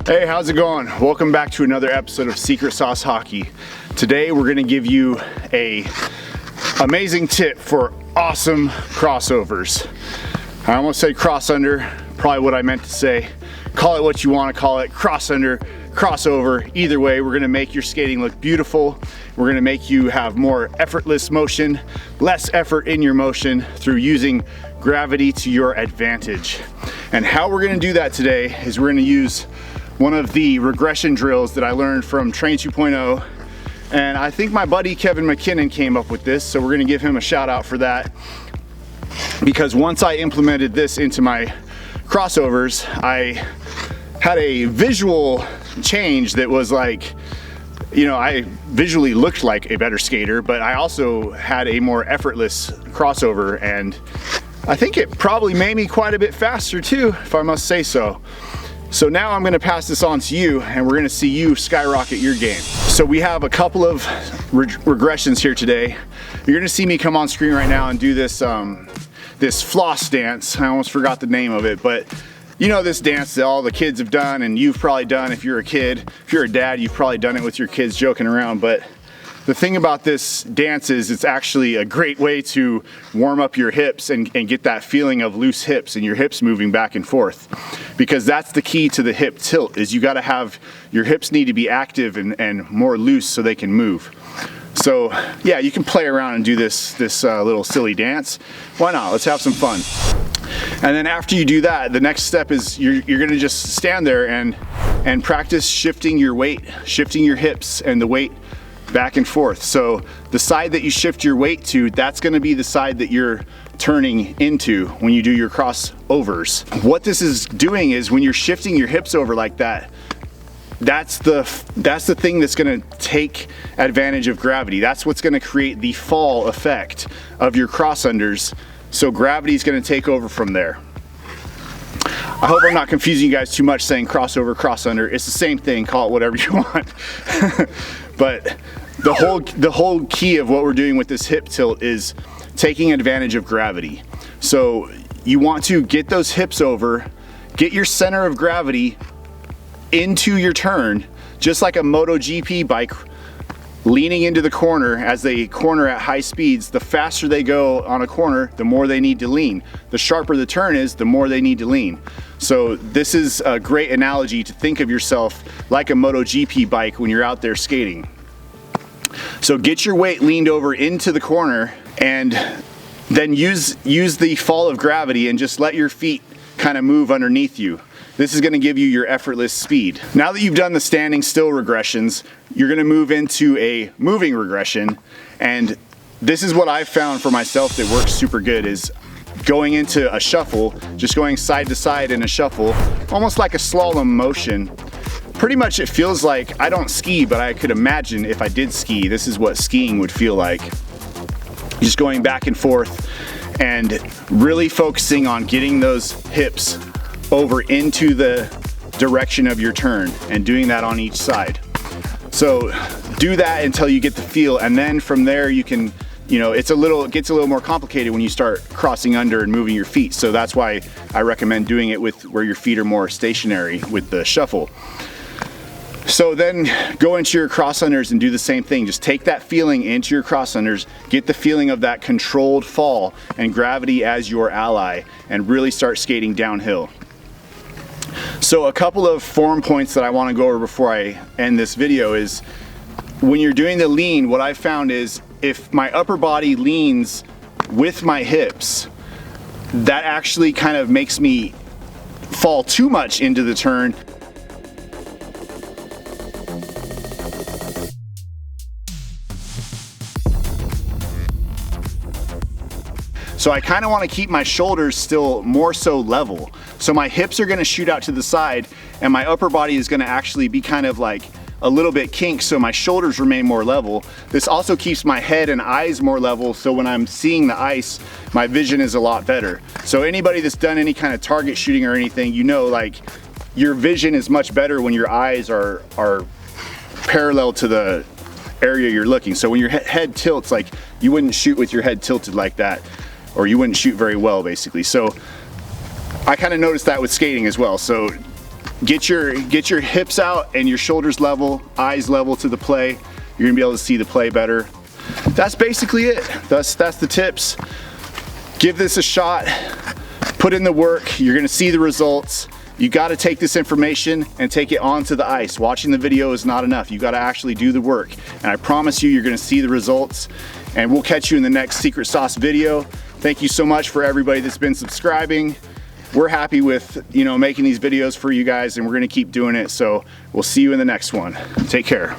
Hey, how's it going? Welcome back to another episode of Secret Sauce Hockey. Today we're going to give you a amazing tip for awesome crossovers. I almost said cross under, probably what I meant to say. Call it what you want to call it, cross under, crossover. Either way, we're going to make your skating look beautiful. We're going to make you have more effortless motion, less effort in your motion through using gravity to your advantage. And how we're going to do that today is we're going to use one of the regression drills that I learned from Train 2.0, and I think my buddy Kevin McKinnon came up with this, so we're gonna give him a shout out for that, because once I implemented this into my crossovers, I had a visual change that was like, you know, I visually looked like a better skater, but I also had a more effortless crossover, and I think it probably made me quite a bit faster too, if I must say so. So now I'm gonna pass this on to you, and we're gonna see you skyrocket your game. So we have a couple of regressions here today. You're gonna see me come on screen right now and do this, this floss dance. I almost forgot the name of it, but you know this dance that all the kids have done, and you've probably done if you're a kid. If you're a dad, you've probably done it with your kids joking around, but the thing about this dance is it's actually a great way to warm up your hips and get that feeling of loose hips and your hips moving back and forth. Because that's the key to the hip tilt, is you gotta have, your hips need to be active and more loose so they can move. So yeah, you can play around and do this little silly dance. Why not? Let's have some fun. And then after you do that, the next step is you're gonna just stand there and practice shifting your weight, shifting your hips and the weight back and forth. So the side that you shift your weight to, that's gonna be the side that you're turning into when you do your crossovers. What this is doing is when you're shifting your hips over like that, that's the thing that's gonna take advantage of gravity. That's what's gonna create the fall effect of your cross-unders. So gravity is gonna take over from there. I hope I'm not confusing you guys too much saying crossover, cross-under. It's the same thing, call it whatever you want. But the whole key of what we're doing with this hip tilt is taking advantage of gravity. So you want to get those hips over, get your center of gravity into your turn, just like a MotoGP bike leaning into the corner. As they corner at high speeds, the faster they go on a corner, the more they need to lean. The sharper the turn is, the more they need to lean. So this is a great analogy to think of yourself like a MotoGP bike when you're out there skating. So get your weight leaned over into the corner, and then use the fall of gravity and just let your feet kind of move underneath you. This is gonna give you your effortless speed. Now that you've done the standing still regressions, you're gonna move into a moving regression. And this is what I've found for myself that works super good, is going into a shuffle, just going side to side in a shuffle, almost like a slalom motion. Pretty much it feels like, I don't ski, but I could imagine if I did ski, this is what skiing would feel like. Just going back and forth and really focusing on getting those hips over into the direction of your turn and doing that on each side. So do that until you get the feel, and then from there you can, you know, it gets a little more complicated when you start crossing under and moving your feet. So that's why I recommend doing it with where your feet are more stationary with the shuffle. So then go into your cross unders and do the same thing. Just take that feeling into your cross unders, get the feeling of that controlled fall and gravity as your ally, and really start skating downhill. So a couple of form points that I want to go over before I end this video is, when you're doing the lean, what I've found is if my upper body leans with my hips, that actually kind of makes me fall too much into the turn. So I kind of want to keep my shoulders still more so level. So my hips are going to shoot out to the side, and my upper body is going to actually be kind of like a little bit kinked, so my shoulders remain more level. This also keeps my head and eyes more level, so when I'm seeing the ice, my vision is a lot better. So anybody that's done any kind of target shooting or anything, you know, like, your vision is much better when your eyes are parallel to the area you're looking. So when your head tilts, like, you wouldn't shoot with your head tilted like that, or you wouldn't shoot very well, basically. So I kind of noticed that with skating as well. So Get your hips out and your shoulders level, eyes level to the play. You're gonna be able to see the play better. That's basically it. That's the tips. Give this a shot, put in the work, you're gonna see the results. You gotta take this information and take it onto the ice. Watching the video is not enough. You gotta actually do the work. And I promise you, you're gonna see the results. And we'll catch you in the next Secret Sauce video. Thank you so much for everybody that's been subscribing. We're happy with, making these videos for you guys, and we're gonna keep doing it. So we'll see you in the next one. Take care.